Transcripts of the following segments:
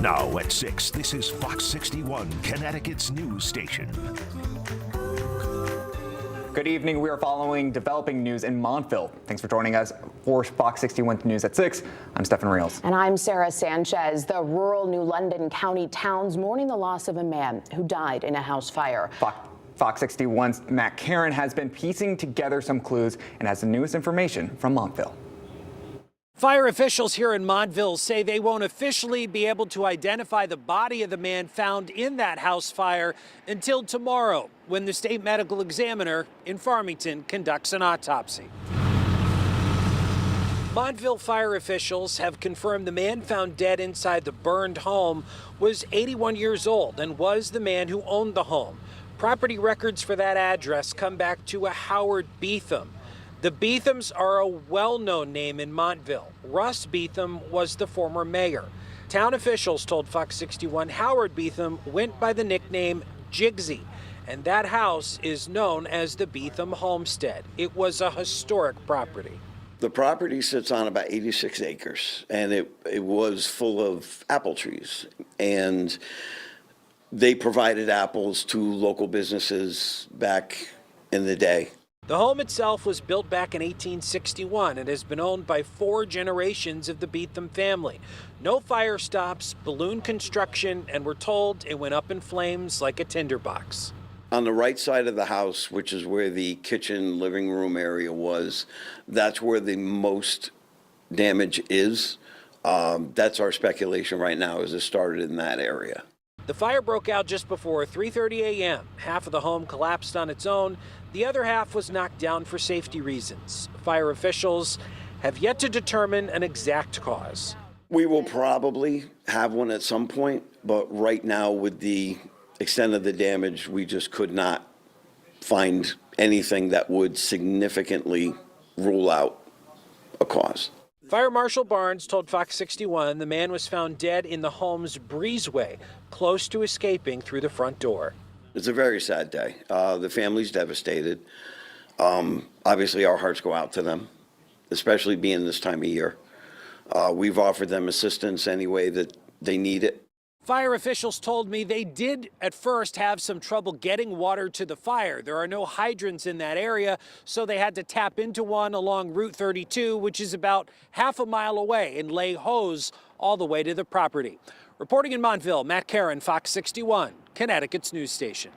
Now at 6, this is Fox 61, Connecticut's news station. Good evening. We are following developing news in Montville. Thanks for joining us for Fox 61 News at 6. I'm Stephen Reels. And I'm Sarah Sanchez. The rural New London County town's mourning the loss of a man who died in a house fire. Fox 61's Matt Karen has been piecing together some clues and has the newest information from Montville. Fire officials here in Montville say they won't officially be able to identify the body of the man found in that house fire until tomorrow, when the state medical examiner in Farmington conducts an autopsy. Montville fire officials have confirmed the man found dead inside the burned home was 81 years old and was the man who owned the home. Property records for that address come back to a Howard Beetham. The Beethams are a well-known name in Montville. Russ Beetham was the former mayor. Town officials told Fox 61 Howard Beetham went by the nickname Jigsy, and that house is known as the Beetham Homestead. It was a historic property. The property sits on about 86 acres, and it was full of apple trees, and they provided apples to local businesses back in the day. The home itself was built back in 1861 and has been owned by 4 generations of the Beetham family. No fire stops, balloon construction, and we're told it went up in flames like a tinderbox. On the right side of the house, which is where the kitchen living room area was, that's where the most damage is. That's our speculation right now, is it started in that area. The fire broke out just before 3:30 a.m. Half of the home collapsed on its own. The other half was knocked down for safety reasons. Fire officials have yet to determine an exact cause. We will probably have one at some point, but right now, with the extent of the damage, we just could not find anything that would significantly rule out a cause. Fire Marshal Barnes told Fox 61 the man was found dead in the home's breezeway, close to escaping through the front door. It's a very sad day. The family's devastated. Obviously, our hearts go out to them, especially being this time of year. We've offered them assistance any way that they need it. Fire officials told me they did at first have some trouble getting water to the fire. There are no hydrants in that area, so they had to tap into one along Route 32, which is about half a mile away, and lay hose all the way to the property. Reporting in Montville, Matt Karen, Fox 61, Connecticut's news station.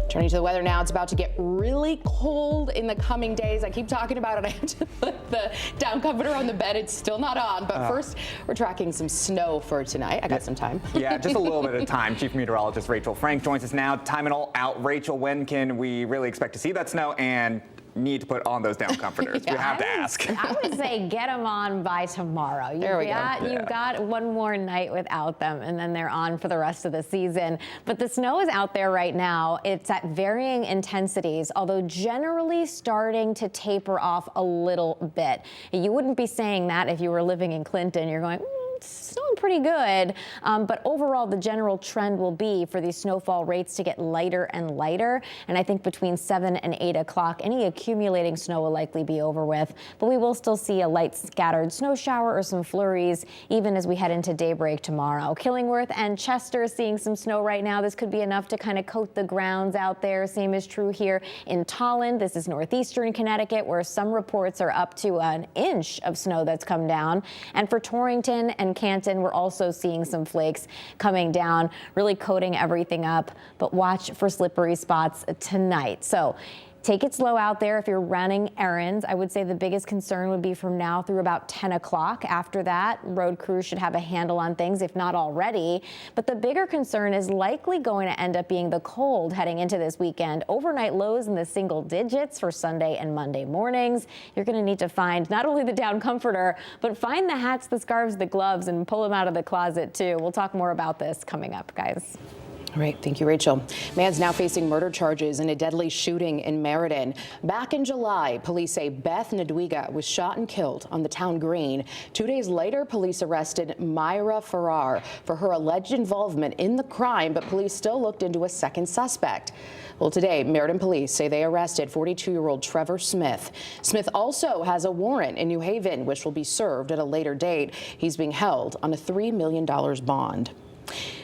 Turning to the weather now, it's about to get really cold in the coming days. I keep talking about it. I have to put the down comforter on the bed. It's still not on. But first, we're tracking some snow for tonight. I got some time. Yeah, just a little bit of time. Chief Meteorologist Rachel Frank joins us now. Time it all out. Rachel, when can we really expect to see that snow and need to put on those down comforters? Yeah, we have to ask. I would say get them on by tomorrow. You've got one more night without them, and then they're on for the rest of the season. But the snow is out there right now. It's at varying intensities, although generally starting to taper off a little bit. You wouldn't be saying that if you were living in Clinton. You're going, it's snowing pretty good. But overall, the general trend will be for these snowfall rates to get lighter and lighter. And I think between 7 and 8 o'clock, any accumulating snow will likely be over with. But we will still see a light scattered snow shower or some flurries even as we head into daybreak tomorrow. Killingworth and Chester seeing some snow right now. This could be enough to kind of coat the grounds out there. Same is true here in Tolland. This is northeastern Connecticut, where some reports are up to an inch of snow that's come down. And for Torrington and Canton, we're also seeing some flakes coming down, really coating everything up. But watch for slippery spots tonight. So take it slow out there if you're running errands. I would say the biggest concern would be from now through about 10 o'clock. After that, road crews should have a handle on things, if not already. But the bigger concern is likely going to end up being the cold heading into this weekend. Overnight lows in the single digits for Sunday and Monday mornings. You're going to need to find not only the down comforter, but find the hats, the scarves, the gloves, and pull them out of the closet too. We'll talk more about this coming up, guys. All right, thank you, Rachel. Man's now facing murder charges in a deadly shooting in Meriden. Back in July, police say Beth Ndwiga was shot and killed on the town green. 2 days later, police arrested Myra Farrar for her alleged involvement in the crime, but police still looked into a second suspect. Well, today, Meriden police say they arrested 42-year-old Trevor Smith. Smith also has a warrant in New Haven, which will be served at a later date. He's being held on a $3 million bond.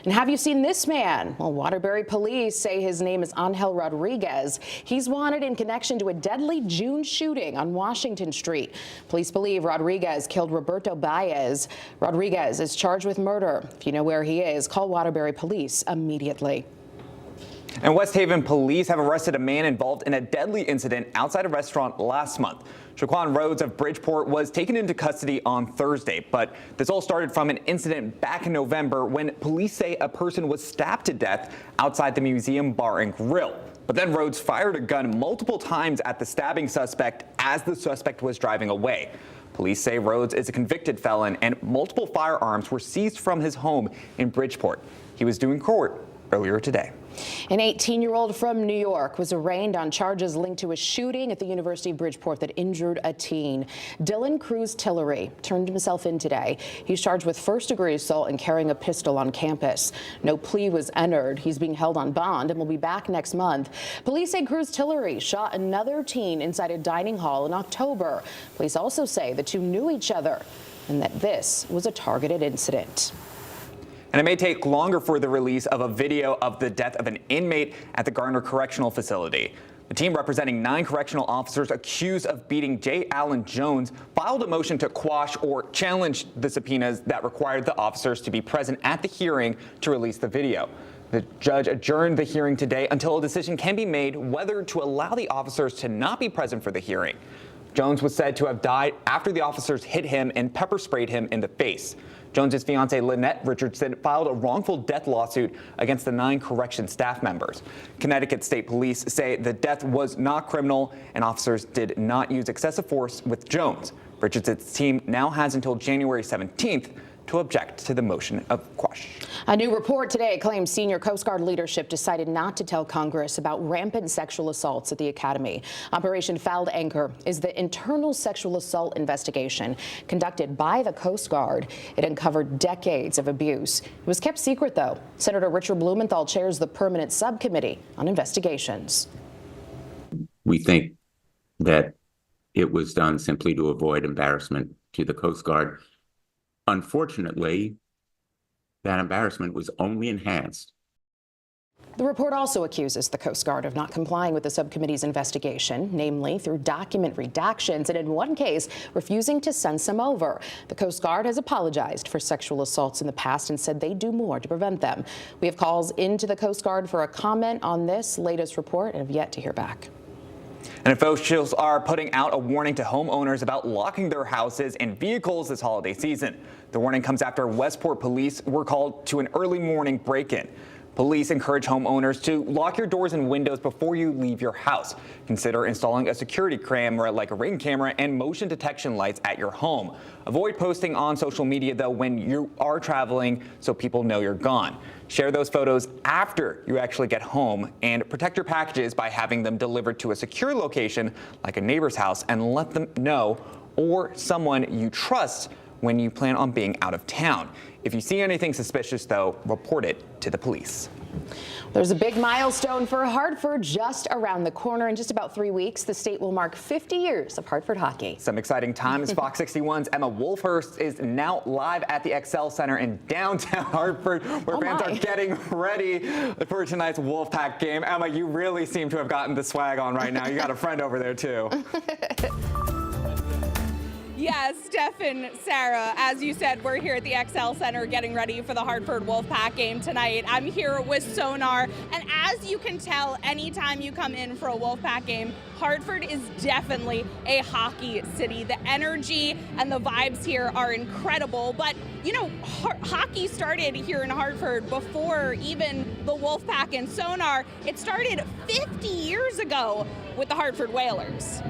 And have you seen this man? Well, Waterbury police say his name is Angel Rodriguez. He's wanted in connection to a deadly June shooting on Washington Street. Police believe Rodriguez killed Roberto Baez. Rodriguez is charged with murder. If you know where he is, call Waterbury police immediately. And West Haven police have arrested a man involved in a deadly incident outside a restaurant last month. Shaquan Rhodes of Bridgeport was taken into custody on Thursday, but this all started from an incident back in November when police say a person was stabbed to death outside the museum bar and grill. But then Rhodes fired a gun multiple times at the stabbing suspect as the suspect was driving away. Police say Rhodes is a convicted felon and multiple firearms were seized from his home in Bridgeport. He was due in court earlier today. An 18-year-old from New York was arraigned on charges linked to a shooting at the University of Bridgeport that injured a teen. Dylan Cruz Tillery turned himself in today. He's charged with first-degree assault and carrying a pistol on campus. No plea was entered. He's being held on bond and will be back next month. Police say Cruz Tillery shot another teen inside a dining hall in October. Police also say the two knew each other and that this was a targeted incident. And it may take longer for the release of a video of the death of an inmate at the Garner Correctional Facility. The team representing 9 correctional officers accused of beating J. Allen Jones filed a motion to quash or challenge the subpoenas that required the officers to be present at the hearing to release the video. The judge adjourned the hearing today until a decision can be made whether to allow the officers to not be present for the hearing. Jones was said to have died after the officers hit him and pepper sprayed him in the face. Jones's fiancee Lynette Richardson filed a wrongful death lawsuit against the 9 correction staff members. Connecticut State Police say the death was not criminal and officers did not use excessive force with Jones. Richardson's team now has until January 17th to object to the motion of quash. A new report today claims senior Coast Guard leadership decided not to tell Congress about rampant sexual assaults at the Academy. Operation Fouled Anchor is the internal sexual assault investigation conducted by the Coast Guard. It uncovered decades of abuse. It was kept secret, though. Senator Richard Blumenthal chairs the permanent subcommittee on investigations. We think that it was done simply to avoid embarrassment to the Coast Guard. Unfortunately, that embarrassment was only enhanced. The report also accuses the Coast Guard of not complying with the subcommittee's investigation, namely through document redactions and in one case, refusing to send some over. The Coast Guard has apologized for sexual assaults in the past and said they do more to prevent them. We have calls into the Coast Guard for a comment on this latest report and have yet to hear back. And officials are putting out a warning to homeowners about locking their houses and vehicles this holiday season. The warning comes after Westport police were called to an early morning break-in. Police encourage homeowners to lock your doors and windows before you leave your house. Consider installing a security camera like a Ring camera and motion detection lights at your home. Avoid posting on social media, though, when you are traveling so people know you're gone. Share those photos after you actually get home and protect your packages by having them delivered to a secure location like a neighbor's house and let them know or someone you trust when you plan on being out of town. If you see anything suspicious, though, report it to the police. There's a big milestone for Hartford just around the corner. In just about 3 weeks, the state will mark 50 years of Hartford hockey. Some exciting times. Fox 61's Emma Wolfhurst is now live at the XL Center in downtown Hartford, where fans are getting ready for tonight's Wolfpack game. Emma, you really seem to have gotten the swag on right now. You got a friend over there, too. Yes, Steph and Sarah, as you said, we're here at the XL Center getting ready for the Hartford Wolfpack game tonight. I'm here with Sonar, and as you can tell, anytime you come in for a Wolfpack game, Hartford is definitely a hockey city. The energy and the vibes here are incredible, but you know, hockey started here in Hartford before even the Wolfpack and Sonar. It started 50 years ago with the Hartford Whalers.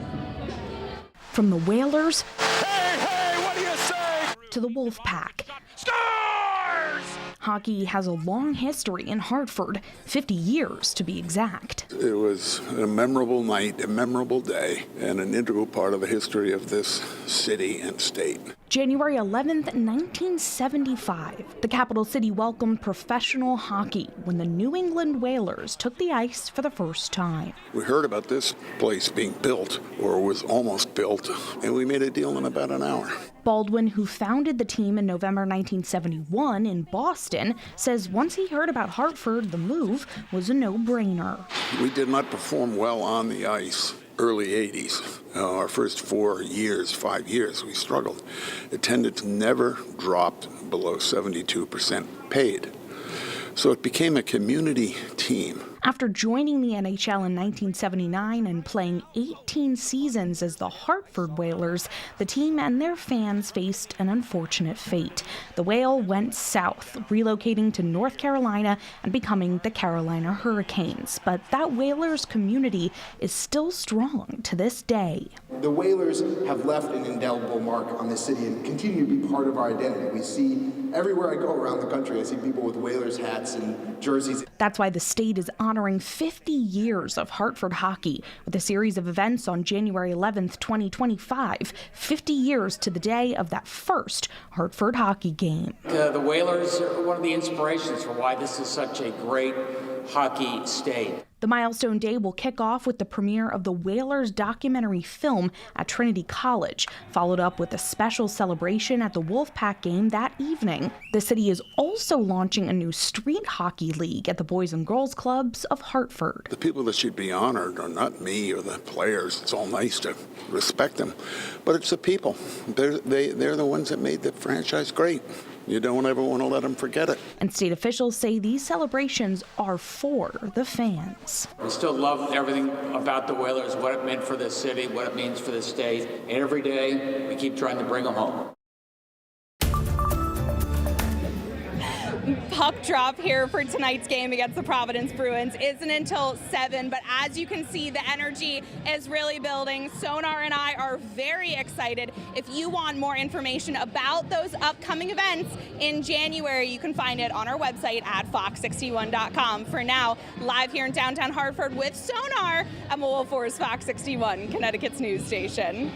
From the Whalers Hey, what do you say? to the Wolfpack, Scores! Hockey has a long history in Hartford, 50 years to be exact. It was a memorable night, a memorable day, and an integral part of the history of this city and state. January 11th, 1975, the capital city welcomed professional hockey when the New England Whalers took the ice for the first time. We heard about this place being built, or was almost built, and we made a deal in about an hour. Baldwin, who founded the team in November 1971 in Boston, says once he heard about Hartford, the move was a no-brainer. We did not perform well on the ice. Early 80s. Our first 5 years, we struggled. Attendance never dropped below 72% paid. So it became a community team. After joining the NHL in 1979 and playing 18 seasons as the Hartford Whalers, the team and their fans faced an unfortunate fate. The Whale went south, relocating to North Carolina and becoming the Carolina Hurricanes. But that Whalers community is still strong to this day. The Whalers have left an indelible mark on this city and continue to be part of our identity. We see everywhere I go around the country, I see people with Whalers hats and jerseys. That's why the state is honoring 50 years of Hartford hockey with a series of events on January 11th, 2025, 50 years to the day of that first Hartford hockey game. The Whalers are one of the inspirations for why this is such a great hockey state. The milestone day will kick off with the premiere of the Whalers documentary film at Trinity College, followed up with a special celebration at the Wolfpack game that evening. The city is also launching a new street hockey league at the Boys and Girls Clubs of Hartford. The people that should be honored are not me or the players. It's all nice to respect them, but it's the people. They're the ones that made the franchise great. You don't ever want to let them forget it. And state officials say these celebrations are for the fans. We still love everything about the Whalers, what it meant for this city, what it means for the state. And every day, we keep trying to bring them home. Puck drop here for tonight's game against the Providence Bruins isn't until 7, but as you can see, the energy is really building. Sonar and I are very excited. If you want more information about those upcoming events in January, you can find it on our website at fox61.com. For now, live here in downtown Hartford with Sonar, I'm Wolf Fox 61, Connecticut's news station.